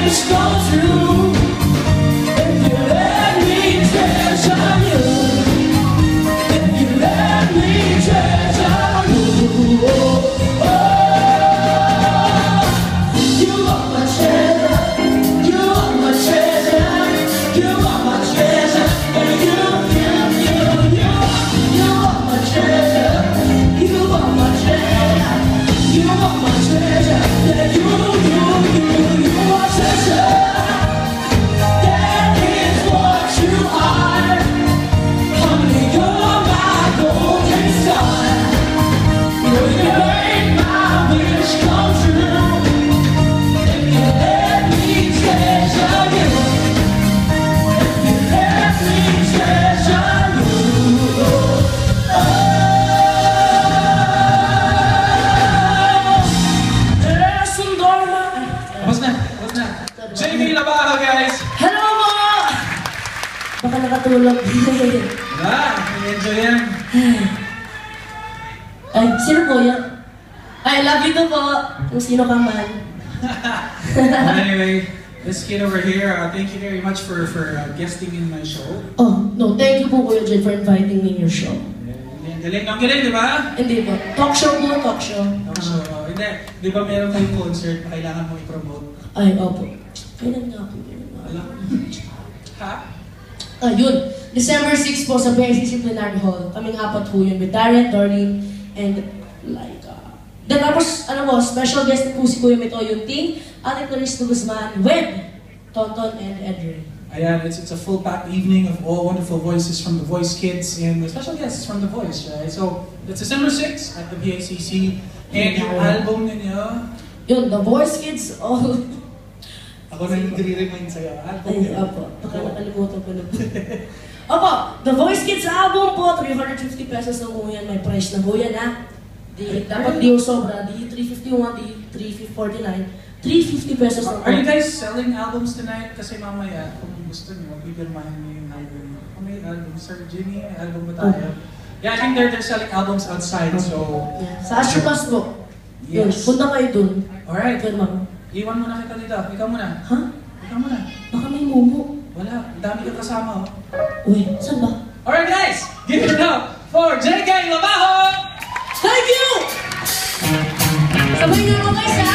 wish come true. If you let me treasure you, if you let me treasure you, oh, you are my treasure, you are my treasure, you are my treasure, and you are my treasure, you are my treasure, you are my treasure, yeah, you are treasure. That is what you are, honey, you're my golden star. You make my wish come true. If you let me treasure you, if you let me treasure you, oh, there's some dormant. What's that? JV Labajo, guys! Hello mo! Baka nakatulog. Wala, enjoy yan. Ay, sino po yan? I love you to po, kung sino ka man. Anyway, this kid over here, thank you very much for guesting in my show. Oh, no, thank you po Kuya Jay for inviting me in your show. Galing ng galing, di ba? Hindi po. Talk show po, talk show. Talk show. Hindi, di ba meron kayong concert na kailangan mo i-promote? Ay, opo. Kailan nga po? Alam? Ha? Ayun. December 6 po sa BICC Plenary Hall. Kaming apat po yun with Darren, Darlene, and Laika. Then tapos, ano po, special guest po si Kuya Mito yung team, Ate Clarice Guzman, Web, Tonton, and Edrin. Ayan, it's a full-packed evening of all wonderful voices from the Voice Kids and the special guests from the Voice, right? So, it's December 6 at the BICC. And yung album ninyo? Yun, The Voice Kids, all... Ako na yung nire-remind sa'yo. Ay, opo. Baka nakalimutan ko na po. Opo, The Voice Kids album po, 350 pesos na po yan. May price na po yan, ha? Dapat di yung sobra. Di 351, di 349. 350 pesos na po. Are you guys selling albums tonight? Kasi mamaya, kung gusto nyo, pipirmahan nyo yung album. Kung may album, Sir Jimmy, may album ba tayo? Yeah, I think they're selling albums outside, so... Yeah. Sa Astropas po. Yun, Yes. punta kayo dun. Alright. Firma. Iwan mo na kita dito. Ikaw muna. Ha? Ikaw muna. Baka may mumu. Wala. Ang dami kang kasama, oh. Uy, saan ba? Alright, guys! Give it up for JK Labajo! Thank you! Sabay nyo mo guys, ha?